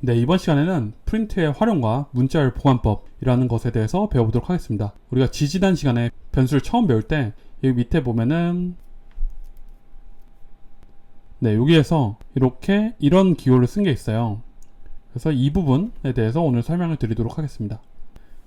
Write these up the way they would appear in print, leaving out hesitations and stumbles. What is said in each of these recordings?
네, 이번 시간에는 프린트의 활용과 문자열 보관법이라는 것에 대해서 배워보도록 하겠습니다. 우리가 지지난 시간에 변수를 처음 배울 때 여기 밑에 보면은 네, 여기에서 이렇게 이런 기호를 쓴 게 있어요. 그래서 이 부분에 대해서 오늘 설명을 드리도록 하겠습니다.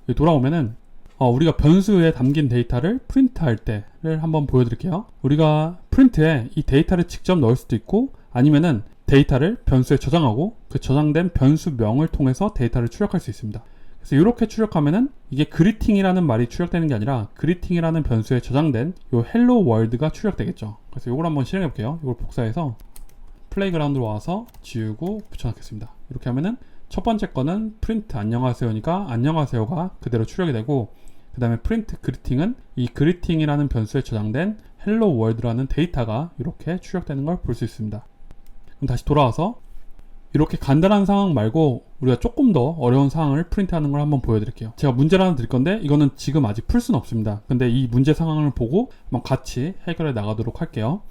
여기 돌아오면은 우리가 변수에 담긴 데이터를 프린트할 때를 한번 보여드릴게요. 우리가 프린트에 이 데이터를 직접 넣을 수도 있고 아니면은 데이터를 변수에 저장하고 그 저장된 변수명을 통해서 데이터를 출력할 수 있습니다. 그래서 이렇게 출력하면은 이게 그리팅이라는 말이 출력되는 게 아니라 그리팅이라는 변수에 저장된 요 헬로 월드가 출력되겠죠. 그래서 이걸 한번 실행해 볼게요. 이걸 복사해서 플레이그라운드로 와서 지우고 붙여넣겠습니다. 이렇게 하면은 첫 번째 거는 프린트 안녕하세요니까 안녕하세요가 그대로 출력이 되고, 그 다음에 프린트 그리팅은 이 그리팅이라는 변수에 저장된 헬로 월드라는 데이터가 이렇게 출력되는 걸 볼 수 있습니다. 그럼 다시 돌아와서 이렇게 간단한 상황 말고 우리가 조금 더 어려운 상황을 프린트하는 걸 한번 보여드릴게요. 제가 문제를 하나 드릴 건데 이거는 지금 아직 풀 수는 없습니다. 근데 이 문제 상황을 보고 한번 같이 해결해 나가도록 할게요.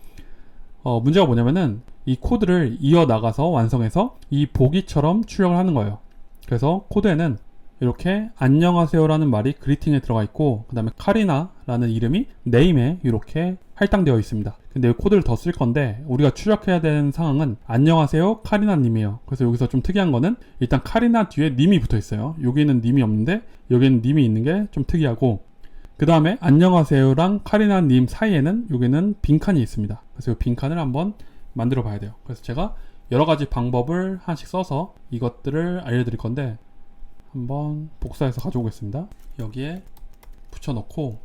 문제가 뭐냐면은 이 코드를 이어나가서 완성해서 이 보기처럼 출력을 하는 거예요. 그래서 코드에는 이렇게 안녕하세요라는 말이 그리팅에 들어가 있고, 그 다음에 카리나라는 이름이 네임에 이렇게 할당되어 있습니다. 근데 이 코드를 더 쓸 건데 우리가 출력해야 되는 상황은 안녕하세요 카리나님이에요. 그래서 여기서 좀 특이한 거는 일단 카리나 뒤에 님이 붙어 있어요. 여기는 님이 없는데 여기는 님이 있는 게 좀 특이하고, 그 다음에 안녕하세요랑 카리나님 사이에는 여기는 빈칸이 있습니다. 그래서 이 빈칸을 한번 만들어 봐야 돼요. 그래서 제가 여러 가지 방법을 하나씩 써서 이것들을 알려드릴 건데 한번 복사해서 가져오겠습니다. 여기에 붙여넣고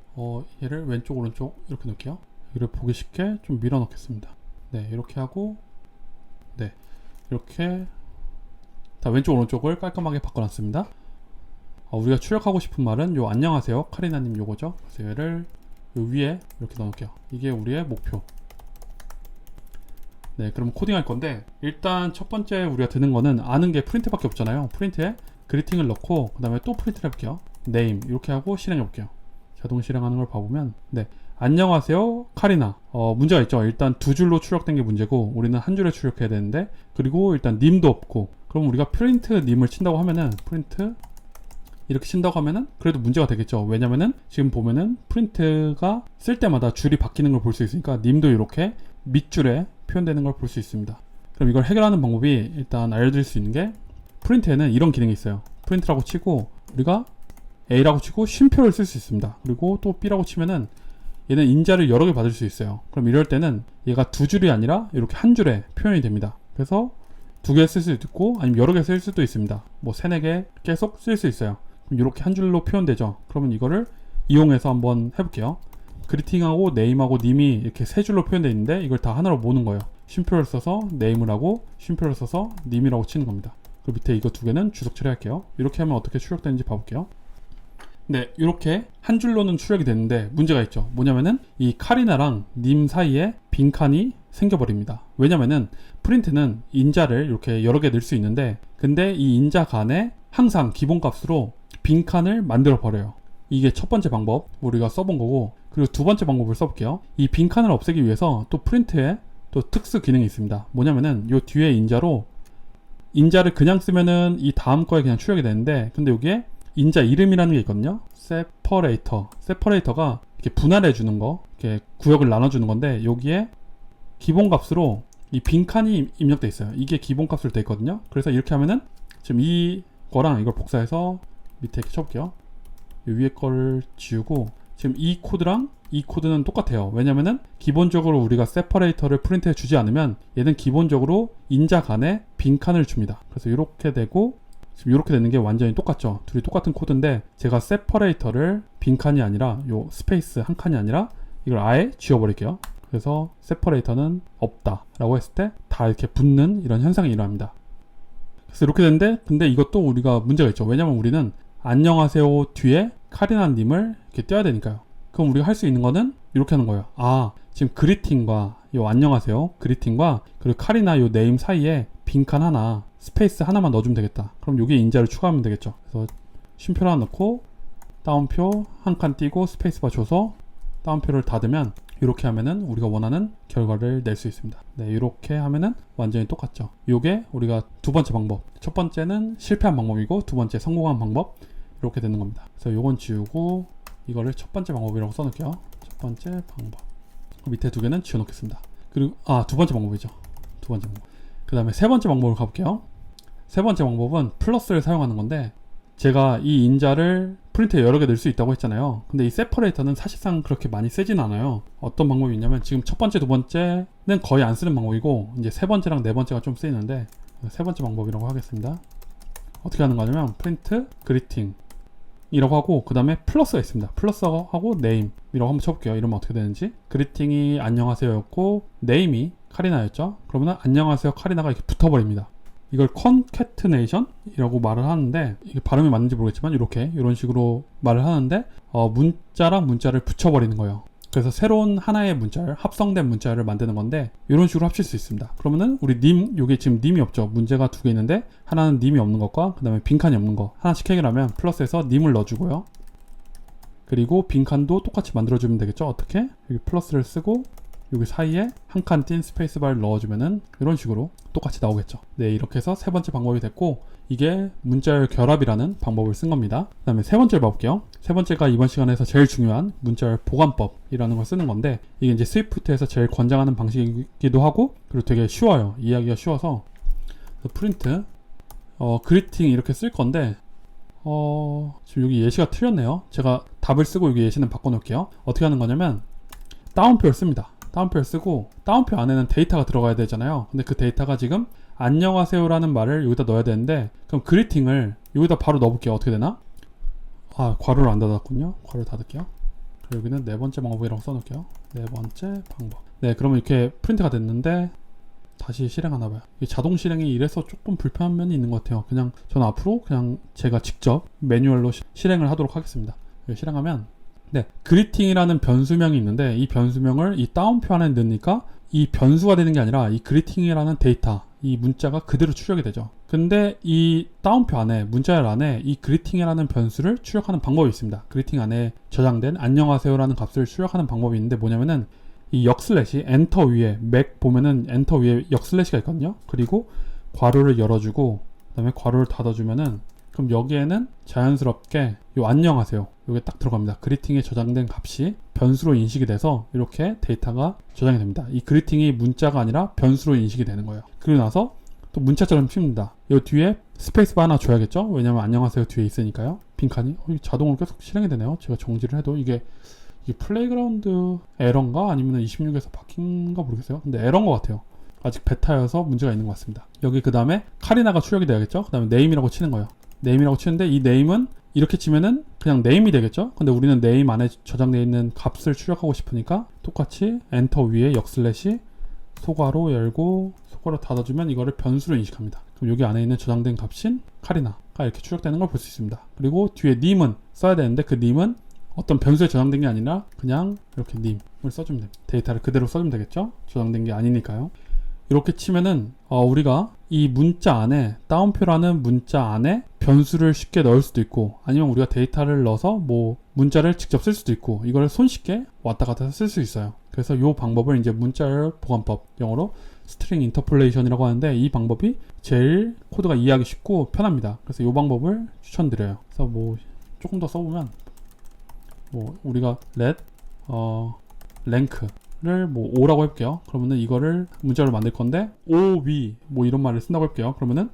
얘를 왼쪽 오른쪽 이렇게 넣을게요. 여기를 보기 쉽게 좀 밀어 넣겠습니다. 네, 이렇게 하고 네, 이렇게 다 왼쪽 오른쪽을 깔끔하게 바꿔놨습니다. 우리가 출력하고 싶은 말은 요 안녕하세요 카리나님 요거죠. 그래서 얘를 요 위에 이렇게 넣을게요. 이게 우리의 목표. 네, 그럼 코딩할 건데 일단 첫 번째 우리가 드는 거는 아는 게 프린트밖에 없잖아요. 프린트에 그리팅을 넣고 그 다음에 또 프린트를 해볼게요. 네임 이렇게 하고 실행해 볼게요. 자동 실행하는 걸 봐보면 네, 안녕하세요 카리나. 문제가 있죠. 일단 두 줄로 출력된 게 문제고 우리는 한 줄에 출력해야 되는데, 그리고 일단 님도 없고, 그럼 우리가 프린트 님을 친다고 하면은 프린트 이렇게 친다고 하면은 그래도 문제가 되겠죠. 왜냐면은 지금 보면은 프린트가 쓸 때마다 줄이 바뀌는 걸 볼 수 있으니까 님도 이렇게 밑줄에 표현되는 걸 볼 수 있습니다. 그럼 이걸 해결하는 방법이 일단 알려드릴 수 있는 게, 프린트에는 이런 기능이 있어요. 프린트라고 치고 우리가 A라고 치고 쉼표를 쓸 수 있습니다. 그리고 또 B라고 치면은 얘는 인자를 여러 개 받을 수 있어요. 그럼 이럴 때는 얘가 두 줄이 아니라 이렇게 한 줄에 표현이 됩니다. 그래서 두 개 쓸 수도 있고 아니면 여러 개 쓸 수도 있습니다. 뭐 세네 개 계속 쓸 수 있어요. 그럼 이렇게 한 줄로 표현되죠. 그러면 이거를 이용해서 한번 해볼게요. 그리팅하고 네임하고 님이 이렇게 세 줄로 표현되어 있는데 이걸 다 하나로 모으는 거예요. 쉼표를 써서 네임을 하고 쉼표를 써서 님이라고 치는 겁니다. 그 밑에 이거 두 개는 주석 처리할게요. 이렇게 하면 어떻게 출력되는지 봐볼게요. 네, 이렇게 한 줄로는 출력이 되는데 문제가 있죠. 뭐냐면은 이 카리나랑 님 사이에 빈칸이 생겨버립니다. 왜냐면은 프린트는 인자를 이렇게 여러 개 넣을 수 있는데, 근데 이 인자 간에 항상 기본값으로 빈칸을 만들어 버려요. 이게 첫 번째 방법 우리가 써본 거고, 그리고 두 번째 방법을 써볼게요. 이 빈칸을 없애기 위해서 또 프린트에 또 특수 기능이 있습니다. 뭐냐면은 요 뒤에 인자로 인자를 그냥 쓰면은 이 다음 거에 그냥 출력이 되는데, 근데 여기에 인자 이름이라는 게 있거든요. 세퍼레이터가 이렇게 분할해 주는 거, 이렇게 구역을 나눠 주는 건데, 여기에 기본값으로 이 빈칸이 입력돼 있어요. 이게 기본값으로 돼 있거든요. 그래서 이렇게 하면은 지금 이 거랑 이걸 복사해서 밑에 이렇게 쳐볼게요. 위에 거를 지우고 지금 이 코드랑 이 코드는 똑같아요. 왜냐면은 기본적으로 우리가 세퍼레이터를 프린트해 주지 않으면 얘는 기본적으로 인자 간에 빈칸을 줍니다. 그래서 이렇게 되고 지금 이렇게 되는 게 완전히 똑같죠. 둘이 똑같은 코드인데 제가 세퍼레이터를 빈칸이 아니라 요 스페이스 한 칸이 아니라 이걸 아예 지워버릴게요. 그래서 세퍼레이터는 없다 라고 했을 때 다 이렇게 붙는 이런 현상이 일어납니다. 그래서 이렇게 되는데, 근데 이것도 우리가 문제가 있죠. 왜냐면 우리는 안녕하세요 뒤에 카리나님을 이렇게 떼야 되니까요. 그럼 우리가 할 수 있는 거는 이렇게 하는 거예요. 지금 그리팅과 요 안녕하세요 그리팅과 그리고 카리나 요 네임 사이에 빈칸 하나 스페이스 하나만 넣어주면 되겠다. 그럼 여기에 인자를 추가하면 되겠죠. 그래서 쉼표 하나 넣고 다운표 한 칸 띄고 스페이스바 줘서 다운표를 닫으면 이렇게 하면은 우리가 원하는 결과를 낼 수 있습니다. 네, 이렇게 하면은 완전히 똑같죠. 요게 우리가 두 번째 방법. 첫 번째는 실패한 방법이고 두 번째 성공한 방법. 이렇게 되는 겁니다. 그래서 요건 지우고 이거를 첫 번째 방법이라고 써놓을게요. 첫 번째 방법. 밑에 두 개는 지워놓겠습니다. 그리고 두 번째 방법이죠. 두 번째 방법. 그 다음에 세 번째 방법을 가볼게요. 세 번째 방법은 플러스를 사용하는 건데 제가 이 인자를 프린트에 여러 개 넣을 수 있다고 했잖아요. 근데 이 세퍼레이터는 사실상 그렇게 많이 쓰진 않아요. 어떤 방법이 있냐면 지금 첫 번째, 두 번째는 거의 안 쓰는 방법이고 이제 세 번째랑 네 번째가 좀 쓰이는데 세 번째 방법이라고 하겠습니다. 어떻게 하는 거냐면 프린트 그리팅 이라고 하고 그 다음에 플러스가 있습니다. 플러스하고 네임이라고 한번 쳐볼게요. 이러면 어떻게 되는지. 그리팅이 안녕하세요였고 네임이 카리나였죠. 그러면 안녕하세요 카리나가 이렇게 붙어버립니다. 이걸 컨캐트네이션이라고 말을 하는데 이게 발음이 맞는지 모르겠지만 이렇게 이런 식으로 말을 하는데 문자랑 문자를 붙여버리는 거예요. 그래서 새로운 하나의 문자를 합성된 문자를 만드는 건데 이런 식으로 합칠 수 있습니다. 그러면은 우리 요게 지금 님이 없죠. 문제가 두 개 있는데 하나는 님이 없는 것과 그 다음에 빈칸이 없는 거 하나씩 해결하면 플러스해서 님을 넣어주고요. 그리고 빈칸도 똑같이 만들어주면 되겠죠. 어떻게? 여기 플러스를 쓰고 여기 사이에 한 칸 띈 스페이스바를 넣어주면은 이런 식으로 똑같이 나오겠죠. 네, 이렇게 해서 세 번째 방법이 됐고 이게 문자열 결합이라는 방법을 쓴 겁니다. 그 다음에 세 번째를 봐볼게요. 세 번째가 이번 시간에서 제일 중요한 문자열 보관법이라는 걸 쓰는 건데 이게 이제 스위프트에서 제일 권장하는 방식이기도 하고 그리고 되게 쉬워요. 이해하기가 쉬워서 프린트 그리팅 이렇게 쓸 건데 지금 여기 예시가 틀렸네요. 제가 답을 쓰고 여기 예시는 바꿔놓을게요. 어떻게 하는 거냐면 다운표를 씁니다. 다운표를 쓰고 다운표 안에는 데이터가 들어가야 되잖아요. 근데 그 데이터가 지금 안녕하세요라는 말을 여기다 넣어야 되는데 그럼 그리팅을 여기다 바로 넣어볼게요. 어떻게 되나? 괄호를 안 닫았군요. 괄호를 닫을게요. 여기는 네 번째 방법이라고 써놓을게요. 네 번째 방법. 네, 그러면 이렇게 프린트가 됐는데 다시 실행하나봐요. 자동 실행이 이래서 조금 불편한 면이 있는 것 같아요. 그냥 저는 앞으로 그냥 제가 직접 매뉴얼로 실행을 하도록 하겠습니다. 실행하면 네, 그리팅이라는 변수명이 있는데 이 변수명을 이 다운표 안에 넣으니까 이 변수가 되는 게 아니라 이 그리팅이라는 데이터, 이 문자가 그대로 출력이 되죠. 근데 이 다운표 안에, 문자열 안에 이 그리팅이라는 변수를 출력하는 방법이 있습니다. 그리팅 안에 저장된 안녕하세요라는 값을 출력하는 방법이 있는데 뭐냐면은 이 역슬래시 엔터 위에 맥 보면은 엔터 위에 역슬래시가 있거든요. 그리고 괄호를 열어주고 그다음에 괄호를 닫아주면은 그럼 여기에는 자연스럽게 요 안녕하세요 요게 딱 들어갑니다. 그리팅에 저장된 값이 변수로 인식이 돼서 이렇게 데이터가 저장이 됩니다. 이 그리팅이 문자가 아니라 변수로 인식이 되는 거예요. 그리고 나서 또 문자처럼 칩니다. 요 뒤에 스페이스바 하나 줘야겠죠. 왜냐면 안녕하세요 뒤에 있으니까요. 빈칸이 자동으로 계속 실행이 되네요. 제가 정지를 해도 이게 플레이그라운드 에러인가 아니면 26에서 바뀐가 모르겠어요. 근데 에러인 것 같아요. 아직 베타여서 문제가 있는 것 같습니다. 여기 그 다음에 카리나가 출력이 돼야겠죠. 그 다음에 네임이라고 치는 거예요. 네임이라고 치는데 이 네임은 이렇게 치면은 그냥 네임이 되겠죠. 근데 우리는 네임 안에 저장되어 있는 값을 출력하고 싶으니까 똑같이 엔터 위에 역슬래시 소괄호 열고 소괄호 닫아주면 이거를 변수로 인식합니다. 그럼 여기 안에 있는 저장된 값인 카리나가 이렇게 출력되는 걸 볼 수 있습니다. 그리고 뒤에 님은 써야 되는데 그 님은 어떤 변수에 저장된 게 아니라 그냥 이렇게 님을 써주면 됩니다. 데이터를 그대로 써주면 되겠죠. 저장된 게 아니니까요. 이렇게 치면은 우리가 이 문자 안에 다운표라는 문자 안에 변수를 쉽게 넣을 수도 있고 아니면 우리가 데이터를 넣어서 뭐 문자를 직접 쓸 수도 있고 이걸 손쉽게 왔다 갔다 해서 쓸 수 있어요. 그래서 이 방법을 이제 문자열 보관법, 영어로 스트링 인터폴레이션이라고 하는데 이 방법이 제일 코드가 이해하기 쉽고 편합니다. 그래서 이 방법을 추천드려요. 그래서 뭐 조금 더 써보면 뭐 우리가 let 랭크를 뭐 5라고 해볼게요. 그러면은 이거를 문자로 만들 건데 5위 뭐 이런 말을 쓴다고 해볼게요. 그러면은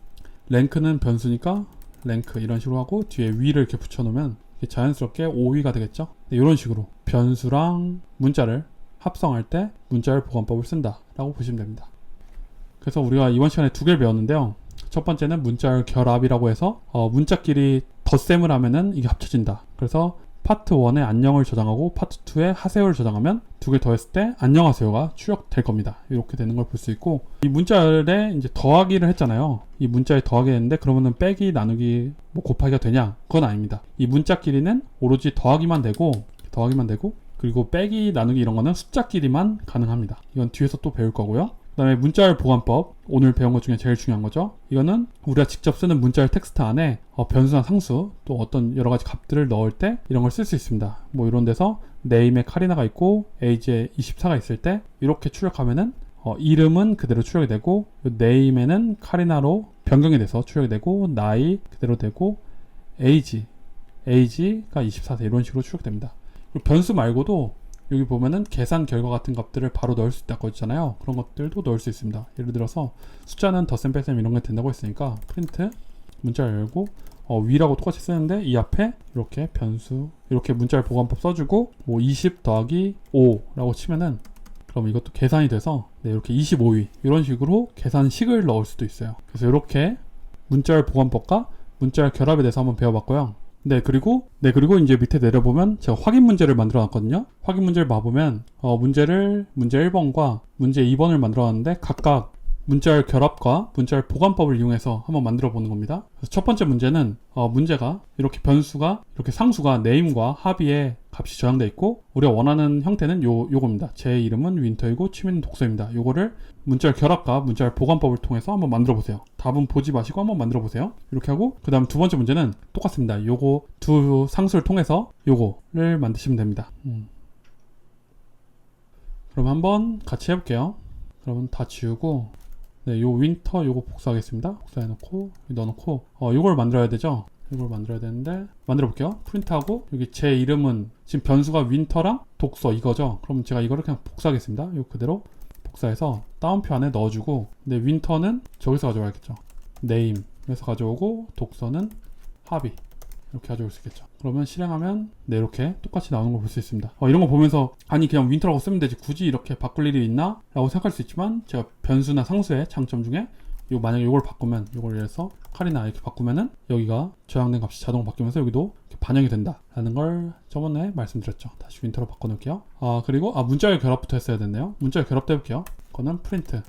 랭크는 변수니까 랭크 이런 식으로 하고 뒤에 위를 이렇게 붙여놓으면 자연스럽게 5위가 되겠죠. 네, 이런 식으로 변수랑 문자를 합성할 때 문자열 보관법을 쓴다 라고 보시면 됩니다. 그래서 우리가 이번 시간에 두 개를 배웠는데요. 첫 번째는 문자열 결합이라고 해서 문자끼리 덧셈을 하면은 이게 합쳐진다. 그래서 파트 1에 안녕을 저장하고 파트 2에 하세요를 저장하면 두 개 더했을 때 안녕하세요가 출력될 겁니다. 이렇게 되는 걸 볼 수 있고 이 문자열에 이제 더하기를 했잖아요. 이 문자에 더하기 했는데 그러면은 빼기 나누기 뭐 곱하기가 되냐? 그건 아닙니다. 이 문자끼리는 오로지 더하기만 되고 그리고 빼기 나누기 이런 거는 숫자끼리만 가능합니다. 이건 뒤에서 또 배울 거고요. 다음에 문자열 보관법, 오늘 배운 것 중에 제일 중요한 거죠. 이거는 우리가 직접 쓰는 문자열 텍스트 안에 변수나 상수 또 어떤 여러 가지 값들을 넣을 때 이런 걸 쓸 수 있습니다. 뭐 이런 데서 name에 카리나가 있고 age에 24가 있을 때 이렇게 출력하면은 이름은 그대로 출력이 되고 name에는 카리나로 변경이 돼서 출력이 되고 나이 그대로 되고 age가 24세 이런 식으로 출력됩니다. 그리고 변수 말고도 여기 보면은 계산 결과 같은 값들을 바로 넣을 수 있다고 했잖아요. 그런 것들도 넣을 수 있습니다. 예를 들어서 숫자는 덧셈 뺄셈 이런 게 된다고 했으니까 프린트 문자를 열고 위라고 똑같이 쓰는데 이 앞에 이렇게 변수 이렇게 문자열 보관법 써주고 뭐 20 더하기 5라고 치면은 그럼 이것도 계산이 돼서 이렇게 25위 이런 식으로 계산식을 넣을 수도 있어요. 그래서 이렇게 문자열 보관법과 문자열 결합에 대해서 한번 배워봤고요. 그리고 이제 밑에 내려보면 제가 확인 문제를 만들어 놨거든요. 확인 문제를 봐보면 문제 1번과 문제 2번을 만들어 놨는데 각각 문자열 결합과 문자열 보관법을 이용해서 한번 만들어 보는 겁니다. 그래서 첫 번째 문제는 문제가 이렇게 변수가 이렇게 상수가 name과 합의에 값이 저장되어 있고 우리가 원하는 형태는 요겁니다. 제 이름은 윈터이고 취미는 독서입니다. 요거를 문자열 결합과 문자열 보관법을 통해서 한번 만들어 보세요. 답은 보지 마시고 한번 만들어 보세요. 이렇게 하고 그 다음 두 번째 문제는 똑같습니다. 요거 두 상수를 통해서 요거를 만드시면 됩니다. 그럼 한번 같이 해볼게요. 그러면 다 지우고 요 윈터 요거 복사하겠습니다. 복사해놓고 넣어놓고 요걸 만들어야 되죠. 이걸 만들어야 되는데 만들어 볼게요. 프린트하고 여기 제 이름은 지금 변수가 윈터랑 독서 이거죠. 그럼 제가 이거를 그냥 복사하겠습니다. 요 그대로 복사해서 다운표 안에 넣어주고 윈터는 저기서 가져와야겠죠. name에서 가져오고 독서는 합의 이렇게 가져올 수 있겠죠. 그러면 실행하면 이렇게 똑같이 나오는 걸 볼 수 있습니다. 이런 거 보면서 아니 그냥 윈터라고 쓰면 되지 굳이 이렇게 바꿀 일이 있나? 라고 생각할 수 있지만 제가 변수나 상수의 장점 중에 만약에 이걸 바꾸면 이걸 해서 카리나 이렇게 바꾸면은 여기가 저장된 값이 자동으로 바뀌면서 여기도 반영이 된다 라는 걸 저번에 말씀드렸죠. 다시 윈터로 바꿔놓을게요. 그리고 문자열 결합부터 했어야 됐네요. 문자열 결합도 해볼게요. 그거는 프린트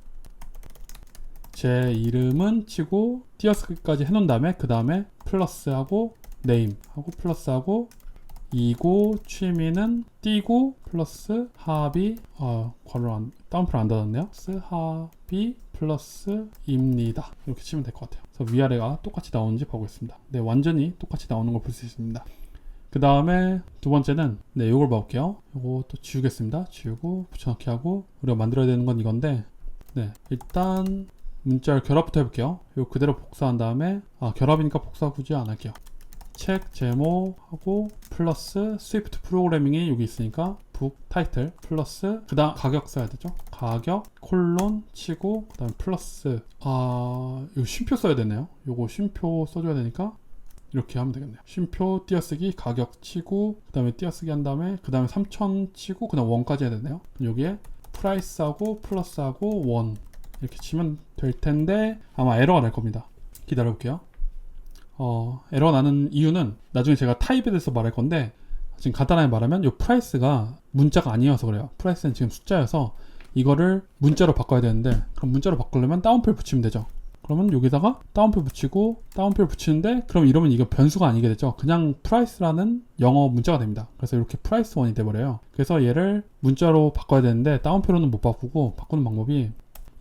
제 이름은 치고 띄어쓰기까지 해놓은 다음에 그 다음에 플러스하고 name 하고 플러스하고 이고 취미는 띄고 플러스 합의 괄호 다운표를 안 닫았네요. 합의 플러스 입니다. 이렇게 치면 될 것 같아요. 그래서 위아래가 똑같이 나오는지 보겠습니다. 완전히 똑같이 나오는 걸 볼 수 있습니다. 그 다음에 두 번째는 요걸 봐볼게요. 요거 또 지우겠습니다. 지우고 붙여넣기 하고 우리가 만들어야 되는 건 이건데 일단 문자열 결합부터 해볼게요. 요 그대로 복사한 다음에 결합이니까 복사 굳이 안 할게요. 책 제목하고 플러스 스위프트 프로그래밍이 여기 있으니까 북 타이틀 플러스 그 다음 가격 써야 되죠. 가격 콜론 치고 그 다음 플러스 이거 쉼표 써야 되네요. 요거 쉼표 써줘야 되니까 이렇게 하면 되겠네요. 쉼표 띄어쓰기 가격 치고 그 다음에 띄어쓰기 한 다음에 그 다음에 3000 치고 그 다음 원까지 해야 되네요. 여기에 프라이스하고 플러스하고 원 이렇게 치면 될 텐데 아마 에러가 날 겁니다. 기다려 볼게요. 에러가 나는 이유는 나중에 제가 타입에 대해서 말할 건데 지금 간단하게 말하면 이 프라이스가 문자가 아니어서 그래요. 프라이스는 지금 숫자여서 이거를 문자로 바꿔야 되는데 그럼 문자로 바꾸려면 다운표를 붙이면 되죠. 그러면 여기다가 다운표 붙이고 다운표를 붙이는데 그럼 이러면 이거 변수가 아니게 되죠. 그냥 프라이스라는 영어 문자가 됩니다. 그래서 이렇게 프라이스 원이 돼버려요. 그래서 얘를 문자로 바꿔야 되는데 다운표로는 못 바꾸고 바꾸는 방법이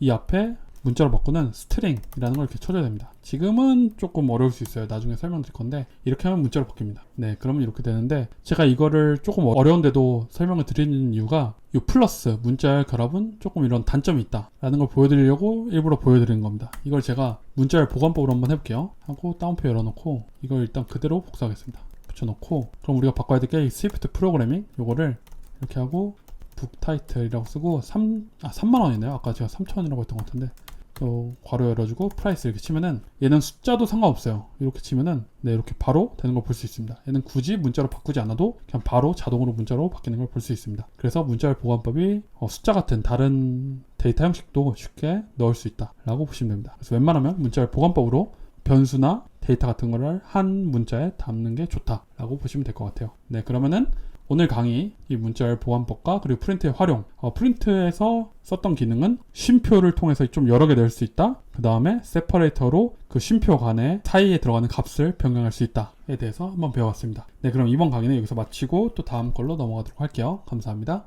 이 앞에 문자로 바꾸는 스트링이라는 걸 이렇게 쳐줘야 됩니다. 지금은 조금 어려울 수 있어요. 나중에 설명드릴 건데 이렇게 하면 문자로 바뀝니다. 그러면 이렇게 되는데 제가 이거를 조금 어려운데도 설명을 드리는 이유가 이 플러스 문자열 결합은 조금 이런 단점이 있다 라는 걸 보여드리려고 일부러 보여드리는 겁니다. 이걸 제가 문자열 보관법으로 한번 해볼게요. 하고 다운표 열어놓고 이걸 일단 그대로 복사하겠습니다. 붙여놓고 그럼 우리가 바꿔야 될 게 스위프트 프로그래밍 요거를 이렇게 하고 북 타이틀이라고 쓰고 3만원이네요. 아까 제가 3,000원이라고 했던 것 같은데 또 괄호 열어주고 프라이스 이렇게 치면은 얘는 숫자도 상관없어요. 이렇게 치면은 이렇게 바로 되는 걸 볼 수 있습니다. 얘는 굳이 문자로 바꾸지 않아도 그냥 바로 자동으로 문자로 바뀌는 걸 볼 수 있습니다. 그래서 문자열 보관법이 숫자 같은 다른 데이터 형식도 쉽게 넣을 수 있다 라고 보시면 됩니다. 그래서 웬만하면 문자열 보관법으로 변수나 데이터 같은 거를 한 문자에 담는 게 좋다 라고 보시면 될 것 같아요. 그러면은 오늘 강의 이 문자열 보관법과 그리고 프린트의 활용 프린트에서 썼던 기능은 쉼표를 통해서 좀 여러 개 낼 수 있다. 그 다음에 세퍼레이터로 그 쉼표 간의 사이에 들어가는 값을 변경할 수 있다에 대해서 한번 배워봤습니다. 그럼 이번 강의는 여기서 마치고 또 다음 걸로 넘어가도록 할게요. 감사합니다.